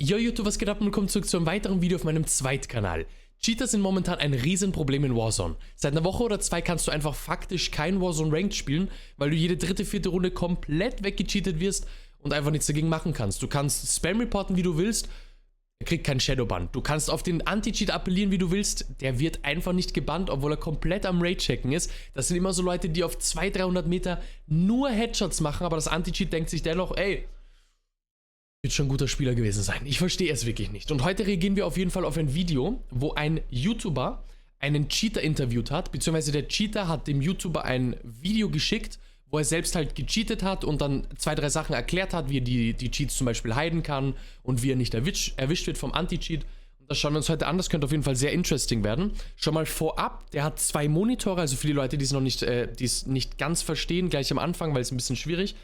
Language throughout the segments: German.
Yo YouTube, was geht ab und willkommen zurück zu einem weiteren Video auf meinem Zweitkanal. Cheater sind momentan ein Riesenproblem in Warzone. Seit einer Woche oder zwei kannst du einfach faktisch kein Warzone Ranked spielen, weil du jede dritte, vierte Runde komplett weggecheatet wirst und einfach nichts dagegen machen kannst. Du kannst Spam reporten, wie du willst, er kriegt keinen Shadowban. Du kannst auf den Anti-Cheat appellieren, wie du willst, der wird einfach nicht gebannt, obwohl er komplett am Raid-Checken ist. Das sind immer so Leute, die auf 200-300 Meter nur Headshots machen, aber das Anti-Cheat denkt sich dennoch, ey, wird schon ein guter Spieler gewesen sein. Ich verstehe es wirklich nicht. Und heute reagieren wir auf jeden Fall auf ein Video, wo ein YouTuber einen Cheater interviewt hat, beziehungsweise der Cheater hat dem YouTuber ein Video geschickt, wo er selbst halt gecheatet hat und dann 2, 3 Sachen erklärt hat, wie er die Cheats zum Beispiel hiden kann und wie er nicht erwischt wird vom Anti-Cheat. Und das schauen wir uns heute an, das könnte auf jeden Fall sehr interesting werden. Schon mal vorab, der hat 2 Monitore, also für die Leute, die es nicht ganz verstehen, gleich am Anfang, weil es ein bisschen schwierig.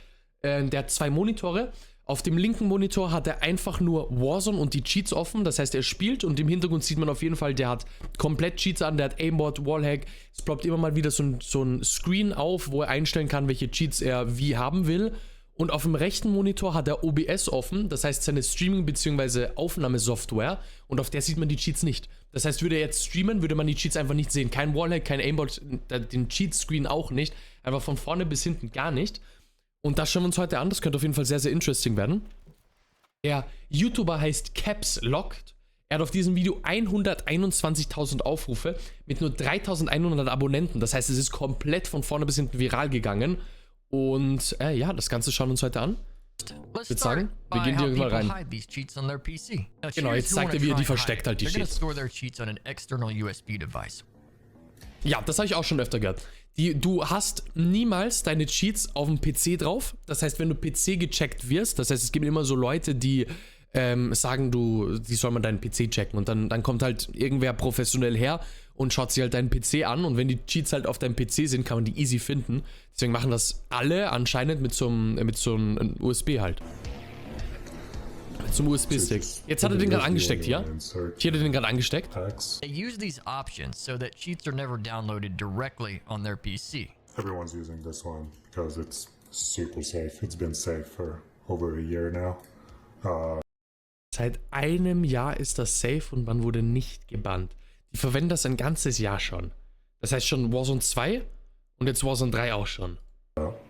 Der hat 2 Monitore. Auf dem linken Monitor hat er einfach nur Warzone und die Cheats offen, das heißt, er spielt und im Hintergrund sieht man auf jeden Fall, der hat komplett Cheats an, der hat Aimbot, Wallhack, es ploppt immer mal wieder so ein Screen auf, wo er einstellen kann, welche Cheats er wie haben will. Und auf dem rechten Monitor hat er OBS offen, das heißt seine Streaming- bzw. Aufnahmesoftware und auf der sieht man die Cheats nicht. Das heißt, würde er jetzt streamen, würde man die Cheats einfach nicht sehen. Kein Wallhack, kein Aimbot, den Cheat-Screen auch nicht, einfach von vorne bis hinten gar nicht. Und das schauen wir uns heute an, das könnte auf jeden Fall sehr, sehr interesting werden. Der YouTuber heißt Caps Locked. Er hat auf diesem Video 121.000 Aufrufe mit nur 3.100 Abonnenten. Das heißt, es ist komplett von vorne bis hinten viral gegangen. Und ja, das Ganze schauen wir uns heute an. Ich würde sagen, wir gehen hier mal rein. Genau, jetzt zeigt er, wie er die versteckt halt, die Cheats. Ja, das habe ich auch schon öfter gehört. Du hast niemals deine Cheats auf dem PC drauf. Das heißt, wenn du PC gecheckt wirst, das heißt, es gibt immer so Leute, die sagen, die soll man deinen PC checken. Und dann kommt halt irgendwer professionell her und schaut sich halt deinen PC an. Und wenn die Cheats halt auf deinem PC sind, kann man die easy finden. Deswegen machen das alle anscheinend mit so einem USB halt. Zum USB-Stick. Jetzt hat er den gerade angesteckt hier. Hier hat er den gerade angesteckt. They use these options so that cheats are never downloaded directly on their PC. Everyone's using this one because it's super safe. It's been safe for over a year now. Seit einem Jahr ist das safe und man wurde nicht gebannt. Die verwenden das ein ganzes Jahr schon. Das heißt schon Warzone 2 und jetzt Warzone 3 auch schon.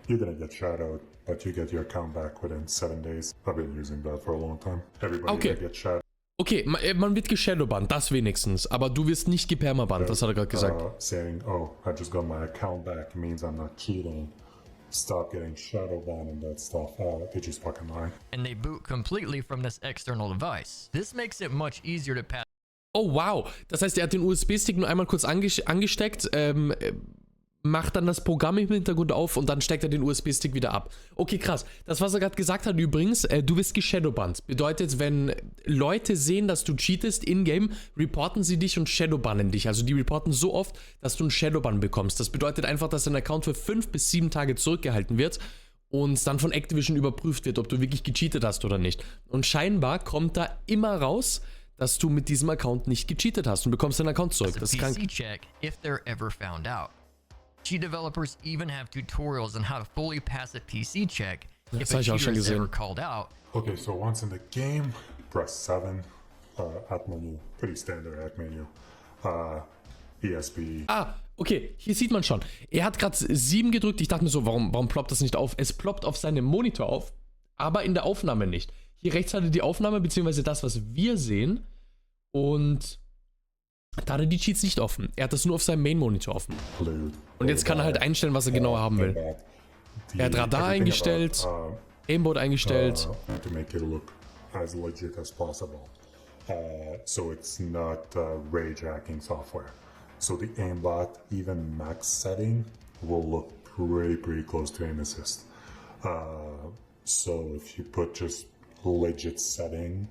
You're gonna get shadowed, but you get your account back within 7 days. I've been using that for a long time. Everybody gets shadowed. Okay, man wird geshadowbannt, das wenigstens. Aber du wirst nicht gepermabannt, das hat er gerade gesagt. Saying, oh, I just got my account back means I'm not cheating. Stop getting shadowbanned and that stuff. They just fucking lie. And they boot completely from this external device. This makes it much easier to pass. Oh wow, das heißt, er hat den USB-Stick nur einmal kurz angesteckt, macht dann das Programm im Hintergrund auf und dann steckt er den USB-Stick wieder ab. Okay, krass. Das, was er gerade gesagt hat übrigens, du wirst geshadowbannt. Bedeutet, wenn Leute sehen, dass du cheatest in-game, reporten sie dich und shadowbannen dich. Also die reporten so oft, dass du einen Shadowban bekommst. Das bedeutet einfach, dass dein Account für 5 bis 7 Tage zurückgehalten wird und dann von Activision überprüft wird, ob du wirklich gecheatet hast oder nicht. Und scheinbar kommt da immer raus, dass du mit diesem Account nicht gecheatet hast und bekommst deinen Account zurück. Das ist krank. Cheat developers even have tutorials on how to fully pass a PC check if Das habe a ich auch schon cheater is ever gesehen. called out. Okay, so once in the game, press 7, add menu, pretty standard add menu, ESP. Ah, okay, hier sieht man schon. Er hat gerade 7 gedrückt. Ich dachte mir so, warum ploppt das nicht auf? Es ploppt auf seinem Monitor auf, aber in der Aufnahme nicht. Hier rechts hat er die Aufnahme, beziehungsweise das, was wir sehen. Und da hat er die Cheats nicht offen. Er hat das nur auf seinem Main-Monitor offen. Und jetzt kann er halt einstellen, was er genauer haben will. Er hat Radar eingestellt, Aimbot eingestellt. To make it look as legit as possible. So it's not rage hacking software. So the aimbot, even max setting, will look pretty close to aim assist. So if you put just legit setting.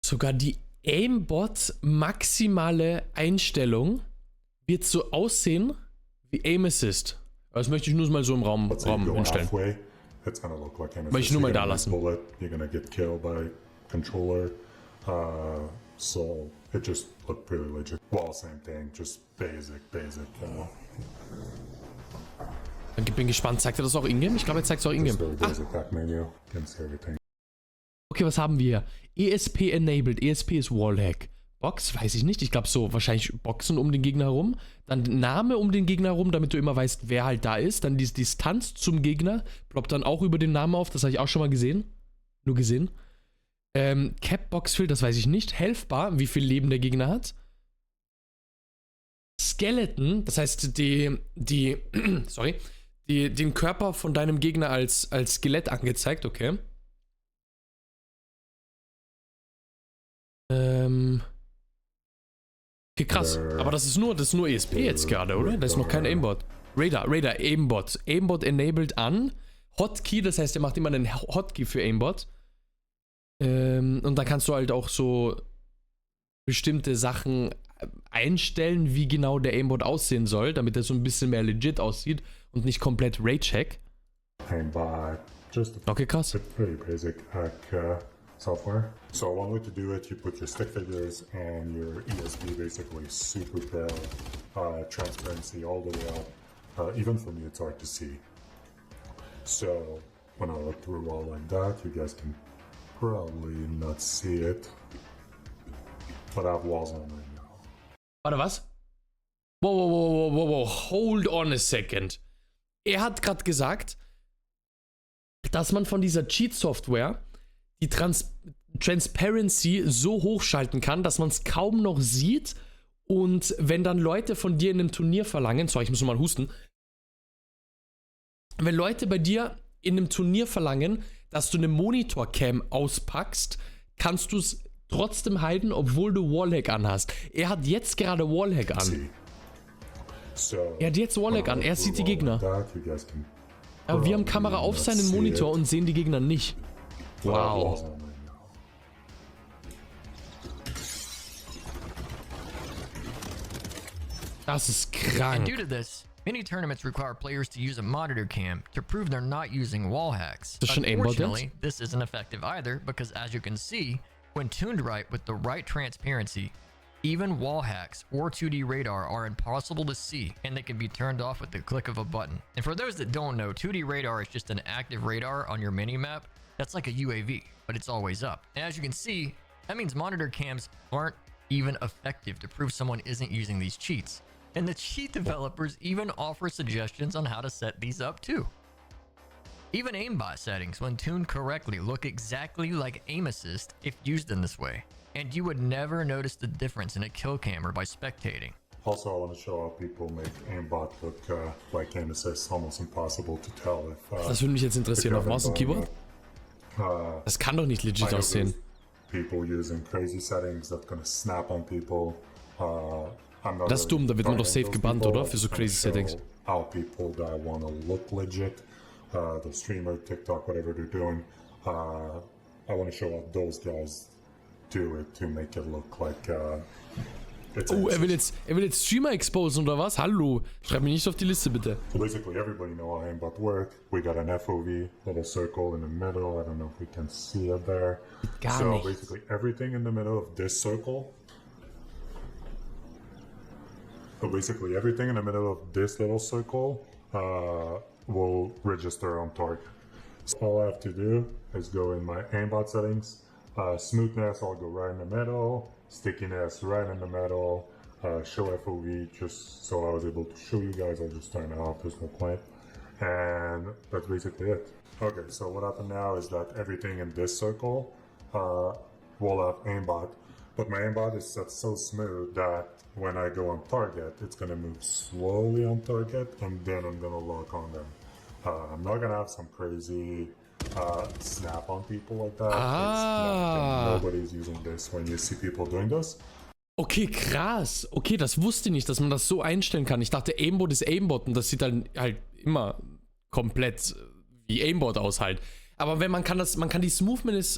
Sogar die Aimbot maximale Einstellung wird so aussehen wie Aim Assist. Das möchte ich nur mal so im Raum hinstellen. Möchte ich nur mal da lassen. So it just looked pretty legit. Well, same thing, just basic. Ich bin gespannt, zeigt er das auch in-game? Ich glaube, er zeigt es auch in-game. Okay, was haben wir? ESP enabled. ESP ist Wallhack. Box, weiß ich nicht. Ich glaube so, wahrscheinlich Boxen um den Gegner herum. Dann Name um den Gegner herum, damit du immer weißt, wer halt da ist. Dann die Distanz zum Gegner. Ploppt dann auch über den Namen auf. Das habe ich auch schon mal gesehen. Nur gesehen. Cap Boxfill, das weiß ich nicht. Health-Bar, wie viel Leben der Gegner hat. Skeleton, das heißt sorry, den Körper von deinem Gegner als Skelett angezeigt, okay. Okay, krass. Aber das ist nur ESP jetzt gerade, oder? Da ist noch kein Aimbot. Radar, Aimbot. Aimbot enabled an. Hotkey, das heißt, er macht immer einen Hotkey für Aimbot. Und dann kannst du halt auch so bestimmte Sachen einstellen, wie genau der Aimbot aussehen soll, damit er so ein bisschen mehr legit aussieht und nicht komplett Rage-Hack. Okay, krass. Pretty basic hack software. So one way to do it, you put your stick figures and your ESP basically super pale, transparency all the way up. Even for me, it's hard to see. So when I look through all like that, you guys can probably not see it, but I have Warzone right now. Warte, was? Wow, hold on a second. Er hat gerade gesagt, dass man von dieser Cheat-Software die Transparency so hochschalten kann, dass man es kaum noch sieht, und wenn dann Leute von dir in einem Turnier verlangen, sorry, ich muss mal husten, wenn Leute bei dir in einem Turnier verlangen, dass du eine Monitor-Cam auspackst, kannst du es trotzdem halten, obwohl du Wallhack anhast. Er hat jetzt gerade Wallhack an. Er hat jetzt Wallhack an, er sieht die Gegner. Aber wir haben Kamera auf seinen Monitor und sehen die Gegner nicht. Wow. Das ist krank. And due to this, many tournaments require players to use a monitor cam to prove they're not using wall hacks. Unfortunately, this isn't effective either because, as you can see, when tuned right with the right transparency, even wall hacks or 2D radar are impossible to see, and they can be turned off with the click of a button. And for those that don't know, 2D radar is just an active radar on your minimap that's like a UAV, but it's always up. And as you can see, that means monitor cams aren't even effective to prove someone isn't using these cheats. And the cheat developers even offer suggestions on how to set these up too. Even aimbot settings, when tuned correctly, look exactly like aim assist if used in this way. And you would never notice the difference in a kill camera by spectating. Also, I want to show how people make aimbot look like aim assist, almost impossible to tell if... Das würde mich jetzt interessieren, auf Maus und Keyboard? Das kann doch nicht legit aussehen. People using crazy settings that gonna snap on people. Das ist dumm, da wird man doch safe gebannt, oder? Für so crazy settings. How people that wanna look legit, the streamer, TikTok, whatever they're doing. I want to show how those guys do it to make it look like Oh, er will jetzt Streamer exposen oder was? Hallo, schreib mich nicht auf die Liste bitte. So basically everybody know how aimbot work. We got an FOV, little circle in the middle. I don't know if we can see it there. Gar nicht. Basically everything in the middle of this circle. So basically everything in the middle of this little circle will register on target. So all I have to do is go in my aimbot settings. Smoothness, I'll go right in the middle. Stickiness, right in the middle. Show FOV, just so I was able to show you guys. I'll just turn it off, there's no point. And that's basically it. Okay, so what happened now is that everything in this circle will have aimbot. But my aimbot is set so smooth that when I go on target, it's gonna move slowly on target, and then I'm gonna lock on them. I'm not gonna have some crazy snap on people like that. Nobody's using this when you see people doing this. Okay, krass. Okay, das wusste ich nicht, dass man das so einstellen kann. Ich dachte, Aimbot ist Aimbot und das sieht dann halt immer komplett wie Aimbot aus halt. Aber wenn man kann die Smoothness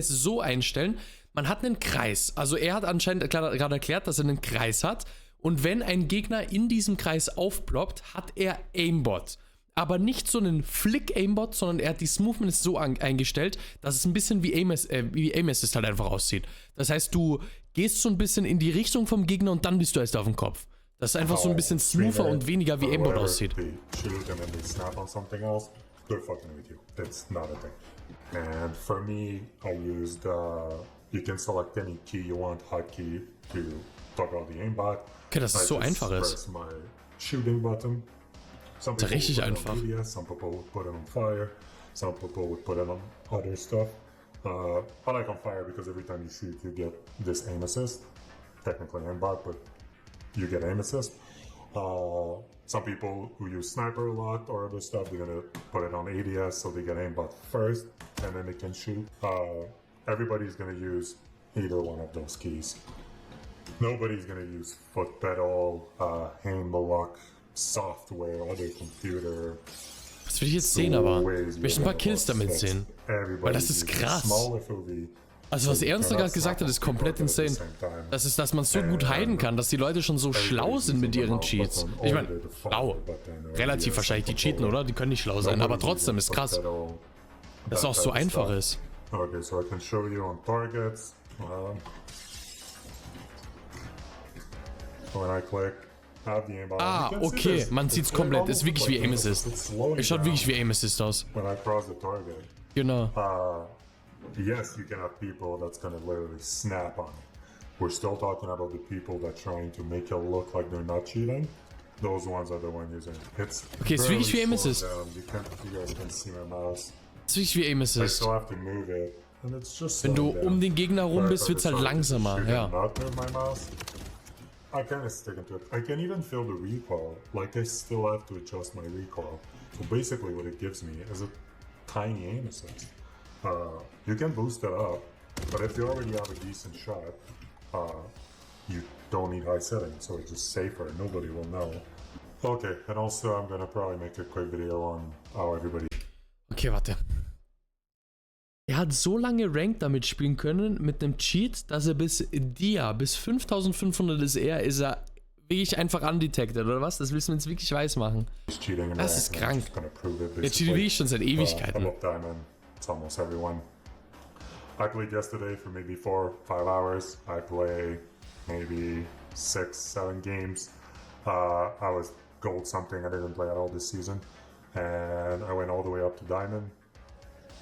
so einstellen, man hat einen Kreis. Also er hat anscheinend gerade erklärt, dass er einen Kreis hat. Und wenn ein Gegner in diesem Kreis aufploppt, hat er Aimbot. Aber nicht so einen Flick-Aimbot, sondern er hat die Smoothness so eingestellt, dass es ein bisschen wie Aim Assist halt einfach aussieht. Das heißt, du gehst so ein bisschen in die Richtung vom Gegner und dann bist du erst auf dem Kopf. Das ist einfach so ein bisschen smoother und weniger wie Aimbot aussieht. they're fucking with you. It's not a thing. And for me, I used, you can select any key you want, hotkey, to toggle the aimbot. Okay, dass es so einfach ist. Press my shooting button. Some people Richtig would put einfach. it on media, some people would put it on fire, some people would put it on other stuff. I like on fire because every time you shoot, you get this aim assist. Technically aimbot, but you get aim assist. Some people who use sniper a lot or other stuff, they're gonna put it on ADS so they get aimbot first and then they can shoot. Everybody's gonna use either one of those keys. Nobody's gonna use foot pedal, aim lock, software, other computer. Das will ich jetzt sehen, aber ich möchte ein paar Kills damit sehen. Weil das ist krass. Also was er uns da gerade gesagt hat, ist komplett insane. Das ist, dass man so gut hiden kann, dass die Leute schon so schlau sind mit ihren Cheats. Ich meine, schlau. Relativ wahrscheinlich die cheaten, oder? Die können nicht schlau sein, aber trotzdem ist krass. Dass es auch so einfach ist. Okay, so I can show you on targets. When I click, have the aimbot. Ah, okay, man sieht's komplett. Ist wirklich wie Aim Assist. Es schaut wirklich wie Aim Assist aus. When I cross the target. Genau. Yes, you can have people that's gonna literally snap on it. We're still talking about the people that trying to make it look like they're not cheating. Those ones are the ones using it. Okay, ist wirklich wie Aim Assist. You guys can see my mouse. Ist wirklich wie Aim I Assist. still have to move it, and it's just Wenn du slowing down. den Gegner rum bist, wird's halt But langsamer, should I ja. not move my mouse? I kind of stick into it. I can even feel the recoil. Like I still have to adjust my recoil. So basically, what it gives me is a tiny aim assist. You can boost it up, but if you already have a decent shot, you don't need high settings, so it's just safer. Nobody will know. Okay, and also I'm gonna probably make a quick video on how everybody. Okay, warte. Er hat so lange Ranked damit spielen können, mit einem Cheat, dass er bis 5500 ist er wirklich einfach undetected, oder was? Das willst du mir jetzt wirklich weiß machen. Das ist krank. Der cheatet wirklich schon seit Ewigkeiten. It's almost everyone. I played yesterday for maybe 4-5 hours. I play maybe 6-7 games. I was gold something. I didn't play at all this season. And I went all the way up to diamond.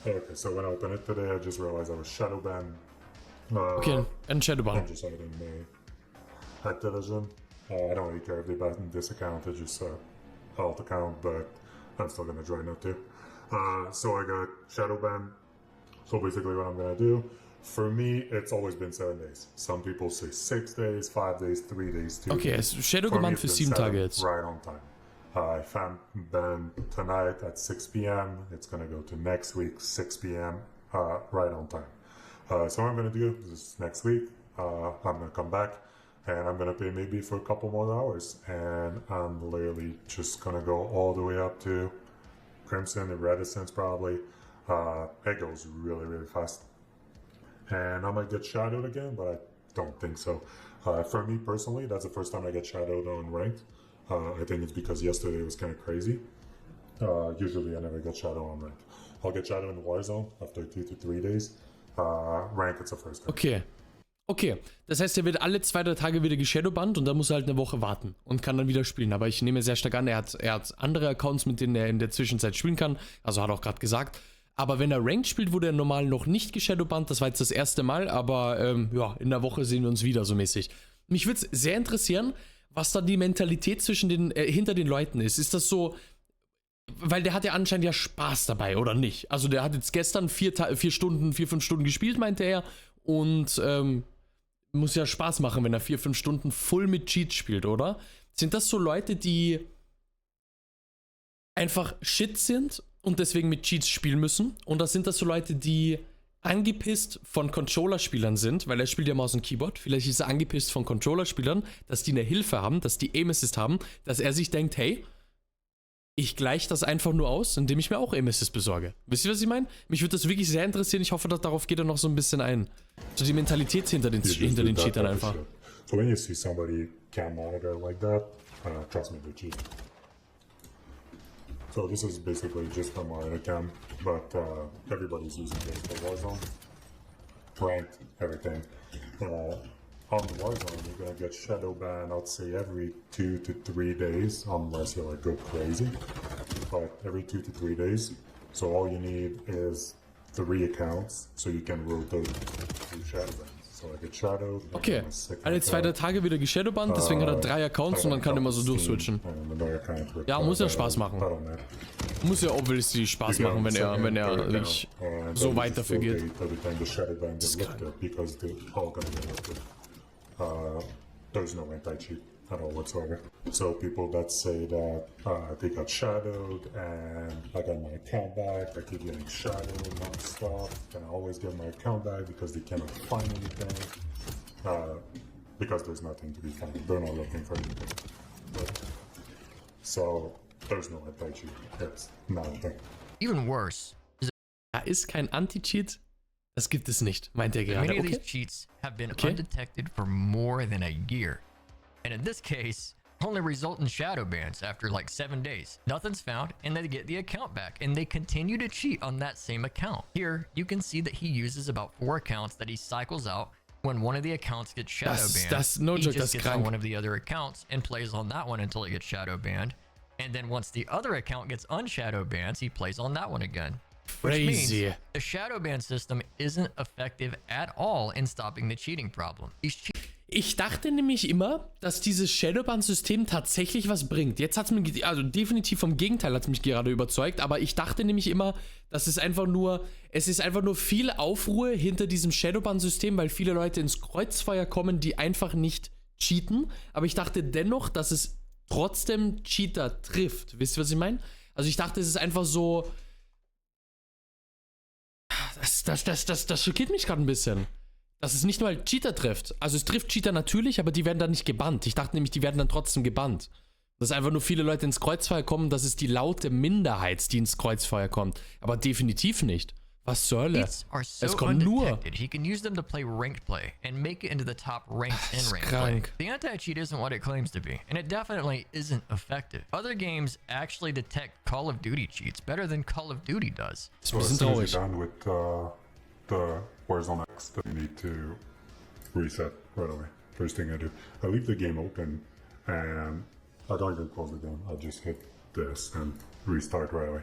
Okay, so when I opened it today, I just realized I was shadow banned. Okay, and shadow ban. I'm just hiding my Activision. I don't really care if they banned this account. It's just a alt account, but I'm still gonna join it too. So I got shadow ban. So basically what I'm gonna do, for me, it's always been 7 days. Some people say 6 days, 5 days, 3 days, 2 Okay, days. es ist Shadow gebannt für 7 Tage jetzt. Right on time. I found ban tonight at 6 p.m. It's gonna go to next week, 6 p.m. Right on time. So what I'm gonna do is next week, I'm gonna come back and I'm gonna pay maybe for a couple more hours. And I'm literally just gonna go all the way up to Crimson and Reticence probably. It goes really, really fast. And I might get shadowed again, but I don't think so. For me personally, that's the first time I get shadowed on ranked. I think it's because yesterday was kind of crazy. Usually I never get shadowed on ranked. I'll get shadowed in Warzone after 2 to 3 days. Ranked, it's the first time. Okay. Okay, das heißt, er wird alle 2-3 Tage wieder geshadowbannt und dann muss er halt eine Woche warten und kann dann wieder spielen. Aber ich nehme sehr stark an, er hat andere Accounts, mit denen er in der Zwischenzeit spielen kann. Also hat er auch gerade gesagt. Aber wenn er Ranked spielt, wurde er normal noch nicht geshadowbannt. Das war jetzt das erste Mal, aber ja, in der Woche sehen wir uns wieder so mäßig. Mich würde es sehr interessieren, was da die Mentalität hinter den Leuten ist. Ist das so, weil der hat ja anscheinend ja Spaß dabei, oder nicht? Also der hat jetzt gestern 4 Stunden, 4-5 Stunden gespielt, meinte er. Und muss ja Spaß machen, wenn er 4-5 Stunden full mit Cheats spielt, oder? Sind das so Leute, die einfach shit sind und deswegen mit Cheats spielen müssen? Oder sind das so Leute, die angepisst von Controllerspielern sind, weil er spielt ja Maus und Keyboard. Vielleicht ist er angepisst von Controllerspielern, dass die eine Hilfe haben, dass die Aim Assist haben, dass er sich denkt, hey, ich gleiche das einfach nur aus, indem ich mir auch Aim Assist besorge. Wisst ihr, was ich meine? Mich würde das wirklich sehr interessieren. Ich hoffe, darauf geht er noch so ein bisschen ein. So die Mentalität hinter den Cheatern einfach. So when you see somebody cam monitor like that, trust me, they're cheating. So this is basically just from our cam, but everybody's using this for Warzone, ranked, everything. On Warzone, you're gonna get shadow ban, I'd say every 2 to 3 days, unless you like go crazy. But every 2 to 3 days, So all you need is 3 accounts, so you can rotate through shadow bans. So I get shadowed. Okay, alle 2-3 Tage wieder geshadowbannt, deswegen hat er 3 Accounts und dann kann er immer so durchswitchen. Ja, muss ja Spaß machen. Muss ja obviously Spaß machen, wenn er wirklich so weit dafür geht. Das ist krank. There's no anti-cheat at all whatsoever. So people that say that they got shadowed and I got my account back, I keep getting shadowed non-stop, and I always get my account back because they cannot find anything, because there's nothing to be found. They're not looking for anything. So there's no anti-cheat. It's not a thing. Even worse. Da ist kein Anti-Cheat. Das gibt es nicht, meint er gerade. Many of these cheats have been undetected for more than a year. And in this case, only result in shadow bans after like 7 days. Nothing's found and they get the account back and they continue to cheat on that same account. Here, you can see that he uses about 4 accounts that he cycles out. When one of the accounts gets shadow banned, no joke, he just gets on one of the other accounts and plays on that one until it gets shadow banned. And then once the other account gets unshadow banned, he plays on that one again. Crazy. The shadow ban system isn't effective at all in stopping the cheating problem. Ich dachte nämlich immer, dass dieses Shadowban-System tatsächlich was bringt. Jetzt hat es mich, also definitiv vom Gegenteil hat es mich gerade überzeugt, aber ich dachte nämlich immer, dass es ist einfach nur viel Aufruhr hinter diesem Shadowban-System, weil viele Leute ins Kreuzfeuer kommen, die einfach nicht cheaten. Aber ich dachte dennoch, dass es trotzdem Cheater trifft. Wisst ihr, was ich meine? Also ich dachte, es ist einfach so. Das schockiert mich gerade ein bisschen. Dass es nicht nur halt Cheater trifft. Also es trifft Cheater natürlich, aber die werden dann nicht gebannt. Ich dachte nämlich, die werden dann trotzdem gebannt. Dass einfach nur viele Leute ins Kreuzfeuer kommen, das ist die laute Minderheit, die ins Kreuzfeuer kommt. Aber definitiv nicht. Was zur Hölle? Es kommt nur. He can use them to play ranked play and make it into the top ranks in ranked play. The anti-cheat isn't what it claims to be, and it definitely isn't effective. Other games actually detect Call of Duty cheats better than Call of Duty does. So as soon as you're done with the Warzone X, you need to reset right away. First thing I do, I leave the game open and I don't even close the game. I just hit this and restart right away.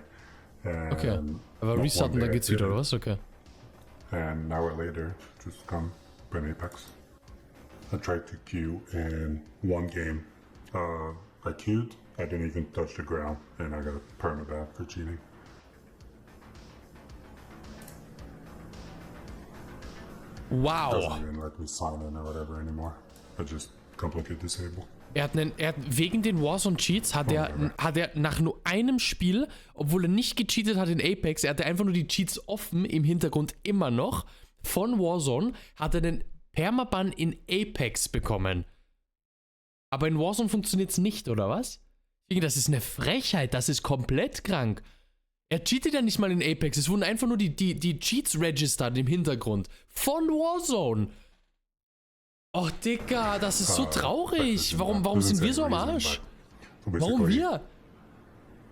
And okay, aber restarten, da geht's wieder, oder was? Okay. And an hour later, just come play Apex. I tried to queue in one game. I queued, I didn't even touch the ground, and I got a permaban for cheating. Wow. Doesn't even let me sign in or whatever anymore. I just completely disabled. Wegen den Warzone Cheats hat er nach nur einem Spiel, obwohl er nicht gecheatet hat in Apex, er hatte einfach nur die Cheats offen im Hintergrund immer noch, von Warzone, hat er den Permaban in Apex bekommen. Aber in Warzone funktioniert es nicht, oder was? Das ist eine Frechheit, das ist komplett krank. Er cheatet ja nicht mal in Apex, es wurden einfach nur die Cheats registered im Hintergrund. Von Warzone. Oh, Digga, das ist so traurig. Warum sind wir so am Arsch? Warum wir?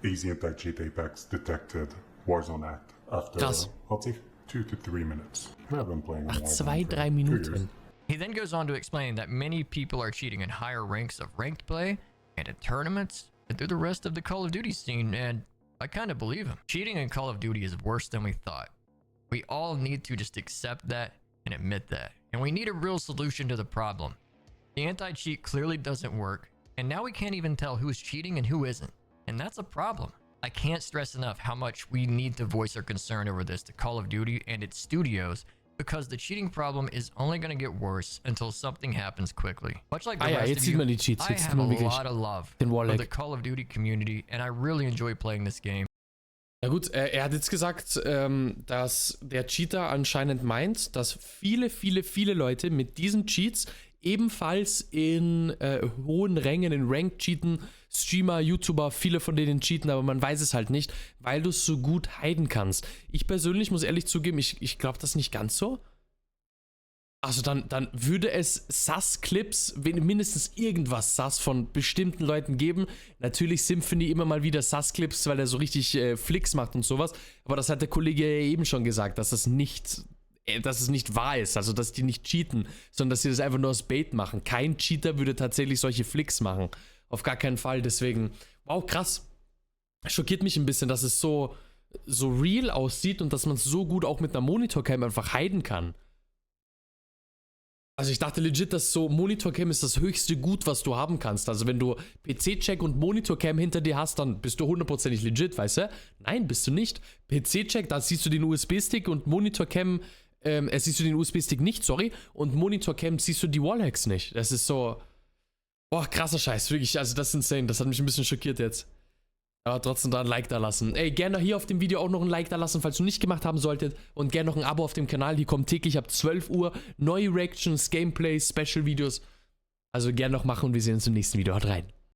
Easy anti-cheat Apex detected Warzone Act after, I'll say 2 to 3 minutes. I've been playing Ach, 2-3 Minuten. He then goes on to explain that many people are cheating in higher ranks of ranked play and in tournaments and through the rest of the Call of Duty scene, and I kind of believe him. Cheating in Call of Duty is worse than we thought. We all need to just accept that and admit that. And we need a real solution to the problem. The anti-cheat clearly doesn't work, and now we can't even tell who's cheating and who isn't. And that's a problem. I can't stress enough how much we need to voice our concern over this to Call of Duty and its studios, because the cheating problem is only going to get worse until something happens quickly. Much like the rest of you, I have a lot of love for the Call of Duty community, and I really enjoy playing this game. Na gut, er hat jetzt gesagt, dass der Cheater anscheinend meint, dass viele Leute mit diesen Cheats ebenfalls in hohen Rängen, in Ranked cheaten, Streamer, YouTuber, viele von denen cheaten, aber man weiß es halt nicht, weil du es so gut hiden kannst. Ich persönlich muss ehrlich zugeben, ich glaube das nicht ganz so. Also dann würde es Sus-Clips, mindestens irgendwas Sus von bestimmten Leuten geben. Natürlich Symphony immer mal wieder Sus-Clips, weil er so richtig Flicks macht und sowas. Aber das hat der Kollege ja eben schon gesagt, dass es nicht wahr ist. Also dass die nicht cheaten, sondern dass sie das einfach nur aus Bait machen. Kein Cheater würde tatsächlich solche Flicks machen. Auf gar keinen Fall. Deswegen, wow, krass. Schockiert mich ein bisschen, dass es so so real aussieht und dass man es so gut auch mit einer Monitorcam einfach hiden kann. Also ich dachte legit, dass so Monitorcam ist das höchste Gut, was du haben kannst. Also wenn du PC-Check und Monitorcam hinter dir hast, dann bist du 100% legit, weißt du? Nein, bist du nicht. PC-Check, da siehst du den USB-Stick und Monitorcam, siehst du den USB-Stick nicht, sorry. Und Monitorcam siehst du die Wallhacks nicht. Das ist so, boah, krasser Scheiß, wirklich, also das ist insane. Das hat mich ein bisschen schockiert jetzt. Aber trotzdem da ein Like da lassen. Ey, gerne hier auf dem Video auch noch ein Like da lassen, falls du nicht gemacht haben solltet. Und gerne noch ein Abo auf dem Kanal. Hier kommt täglich ab 12 Uhr neue Reactions, Gameplays, Special-Videos. Also gerne noch machen und wir sehen uns im nächsten Video. Haut rein.